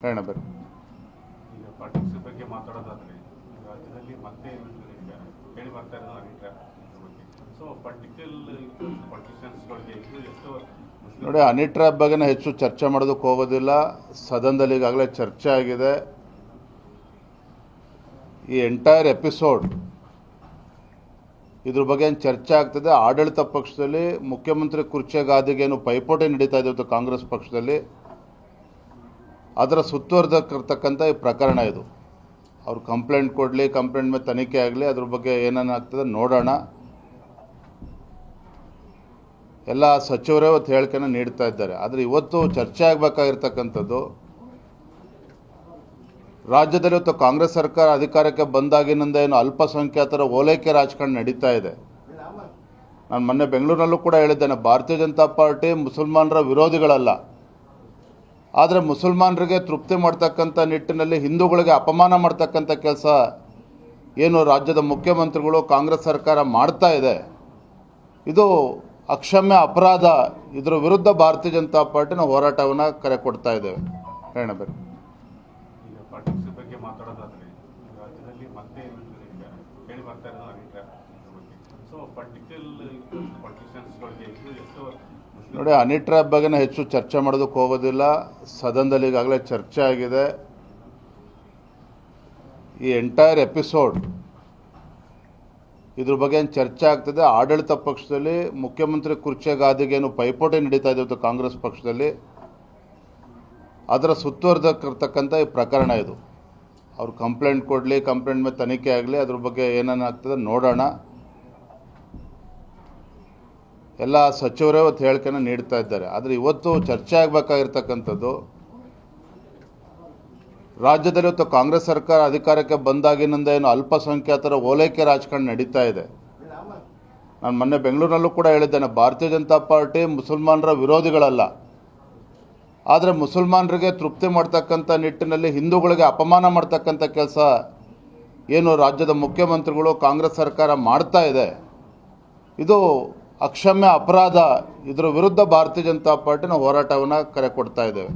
ಹೇಳಬೇಕು. ಈಗ ಪಾಲಿಟಿಕ್ಸ್ ಬಗ್ಗೆ ಮಾತಾಡೋದಾದ್ರೆ ರಾಜ್ಯದಲ್ಲಿ ಮತ್ತೆ ಹೇಳಿ ಬರ್ತಾ ಇರೋದು ಅನಿಟ್ರಾ ಬಗ್ಗೆ. ಸೊ ಪಾಲಿಟಿಷಿಯನ್ಸ್ಗಳಿಗೆ ಇದು ಎಷ್ಟು ನೋಡಿ, ಅನಿಟ್ರಾ ಬಗ್ಗೆ ಹೆಚ್ಚು ಚರ್ಚೆ ಮಾಡೋದಕ್ಕೆ ಹೋಗೋದಿಲ್ಲ. ಸದನದಲ್ಲಿ ಈಗಾಗಲೇ ಚರ್ಚೆ ಆಗಿದೆ. ಈ ಎಂಟೈರ್ ಎಪಿಸೋಡ್ ಇದ್ರ ಬಗ್ಗೆ ಏನು ಚರ್ಚೆ ಆಗ್ತದೆ. ಆಡಳಿತ ಪಕ್ಷದಲ್ಲಿ ಮುಖ್ಯಮಂತ್ರಿ ಕುರ್ಚಿ ಗಾದಿಗೆ ಏನು ಪೈಪೋಟಿ ನಡೀತಾ ಇದೆ ಕಾಂಗ್ರೆಸ್ ಪಕ್ಷದಲ್ಲಿ, ಅದರ ಸುತ್ತುವರೆದಿರ್ತಕ್ಕಂಥ ಈ ಪ್ರಕರಣ ಇದು. ಅವ್ರು ಕಂಪ್ಲೇಂಟ್ ಕೊಡಲಿ, ಕಂಪ್ಲೇಂಟ್ ಮೇಲೆ ತನಿಖೆ ಆಗಲಿ, ಅದ್ರ ಬಗ್ಗೆ ಏನೇನಾಗ್ತದೆ ನೋಡೋಣ. ಎಲ್ಲ ಸಚಿವರೇ ಇವತ್ತು ಹೇಳಿಕೆನ ನೀಡ್ತಾ ಇದ್ದಾರೆ. ಆದರೆ ಇವತ್ತು ಚರ್ಚೆ ಆಗಬೇಕಾಗಿರ್ತಕ್ಕಂಥದ್ದು, ರಾಜ್ಯದಲ್ಲಿ ಇವತ್ತು ಕಾಂಗ್ರೆಸ್ ಸರ್ಕಾರ ಅಧಿಕಾರಕ್ಕೆ ಬಂದಾಗಿನಿಂದ ಏನು ಅಲ್ಪಸಂಖ್ಯಾತರ ಓಲೈಕೆ ರಾಜಕಾರಣ ನಡೀತಾ ಇದೆ. ನಾನು ಮೊನ್ನೆ ಬೆಂಗಳೂರಿನಲ್ಲೂ ಕೂಡ ಹೇಳಿದ್ದೇನೆ, ಭಾರತೀಯ ಜನತಾ ಪಾರ್ಟಿ ಮುಸಲ್ಮಾನರ ವಿರೋಧಿಗಳಲ್ಲ. ಆದರೆ ಮುಸಲ್ಮಾನರಿಗೆ ತೃಪ್ತಿ ಮಾಡ್ತಕ್ಕಂಥ ನಿಟ್ಟಿನಲ್ಲಿ ಹಿಂದೂಗಳಿಗೆ ಅಪಮಾನ ಮಾಡ್ತಕ್ಕಂಥ ಕೆಲಸ ಏನು ರಾಜ್ಯದ ಮುಖ್ಯಮಂತ್ರಿಗಳು ಕಾಂಗ್ರೆಸ್ ಸರ್ಕಾರ ಮಾಡ್ತಾ ಇದೆ, ಇದು ಅಕ್ಷಮ್ಯ ಅಪರಾಧ. ಇದರ ವಿರುದ್ಧ ಭಾರತೀಯ ಜನತಾ ಪಾರ್ಟಿನ ಹೋರಾಟವನ್ನು ಕರೆ ಕೊಡ್ತಾ ಇದ್ದೇವೆ. ಹೇಳಬೇಕು. ಈಗ ಪಾಲಿಟಿಕ್ಸ್ ಬಗ್ಗೆ ಮಾತಾಡೋದಾದ್ರೆ ರಾಜ್ಯದಲ್ಲಿ ಮತ್ತೆ ಹೇಳಿ ಬರ್ತಾ ಇರೋದು ಅನಿಟ್ರಾ ಬಗ್ಗೆ. ಸೊ ಪಾಲಿಟಿಷಿಯನ್ಸ್ಗಳಿಗೆ ಇದು ಎಷ್ಟು ನೋಡಿ, ಅನಿಟ್ರಾ ಬಗ್ಗೆ ಹೆಚ್ಚು ಚರ್ಚೆ ಮಾಡೋದಕ್ಕೆ ಹೋಗೋದಿಲ್ಲ. ಸದನದಲ್ಲಿ ಈಗಾಗಲೇ ಚರ್ಚೆ ಆಗಿದೆ. ಈ ಎಂಟೈರ್ ಎಪಿಸೋಡ್ ಇದ್ರ ಬಗ್ಗೆ ಏನು ಚರ್ಚೆ ಆಗ್ತದೆ. ಆಡಳಿತ ಪಕ್ಷದಲ್ಲಿ ಮುಖ್ಯಮಂತ್ರಿ ಕುರ್ಚಿ ಗಾದಿಗೆ ಏನು ಪೈಪೋಟಿ ನಡೀತಾ ಇದೆ ಕಾಂಗ್ರೆಸ್ ಪಕ್ಷದಲ್ಲಿ, ಅದರ ಸುತ್ತುವರೆದಿರ್ತಕ್ಕಂಥ ಈ ಪ್ರಕರಣ ಇದು. ಅವ್ರು ಕಂಪ್ಲೇಂಟ್ ಕೊಡಲಿ, ಕಂಪ್ಲೇಂಟ್ ಮೇಲೆ ತನಿಖೆ ಆಗಲಿ, ಅದ್ರ ಬಗ್ಗೆ ಏನೇನಾಗ್ತದೆ ನೋಡೋಣ. ಎಲ್ಲ ಸಚಿವರೇ ಇವತ್ತು ಹೇಳಿಕೆನ ನೀಡ್ತಾ ಇದ್ದಾರೆ. ಆದರೆ ಇವತ್ತು ಚರ್ಚೆ ಆಗಬೇಕಾಗಿರ್ತಕ್ಕಂಥದ್ದು, ರಾಜ್ಯದಲ್ಲಿ ಇವತ್ತು ಕಾಂಗ್ರೆಸ್ ಸರ್ಕಾರ ಅಧಿಕಾರಕ್ಕೆ ಬಂದಾಗಿನಿಂದ ಏನು ಅಲ್ಪಸಂಖ್ಯಾತರ ಓಲೈಕೆ ರಾಜಕಾರಣ ನಡೀತಾ ಇದೆ. ನಾನು ಮೊನ್ನೆ ಬೆಂಗಳೂರಿನಲ್ಲೂ ಕೂಡ ಹೇಳಿದ್ದೇನೆ, ಭಾರತೀಯ ಜನತಾ ಪಾರ್ಟಿ ಮುಸಲ್ಮಾನರ ವಿರೋಧಿಗಳಲ್ಲ. ಆದರೆ ಮುಸಲ್ಮಾನರಿಗೆ ತೃಪ್ತಿ ಮಾಡ್ತಕ್ಕಂಥ ನಿಟ್ಟಿನಲ್ಲಿ ಹಿಂದೂಗಳಿಗೆ ಅಪಮಾನ ಮಾಡ್ತಕ್ಕಂಥ ಕೆಲಸ ಏನು ರಾಜ್ಯದ ಮುಖ್ಯಮಂತ್ರಿಗಳು ಕಾಂಗ್ರೆಸ್ ಸರ್ಕಾರ ಮಾಡ್ತಾ ಇದೆ, ಇದು ಅಕ್ಷಮ್ಯ ಅಪರಾಧ. ಇದರ ವಿರುದ್ಧ ಭಾರತೀಯ ಜನತಾ ಪಾರ್ಟಿನ ಹೋರಾಟವನ್ನು ಕರೆ ಕೊಡ್ತಾ ಇದ್ದೇವೆ.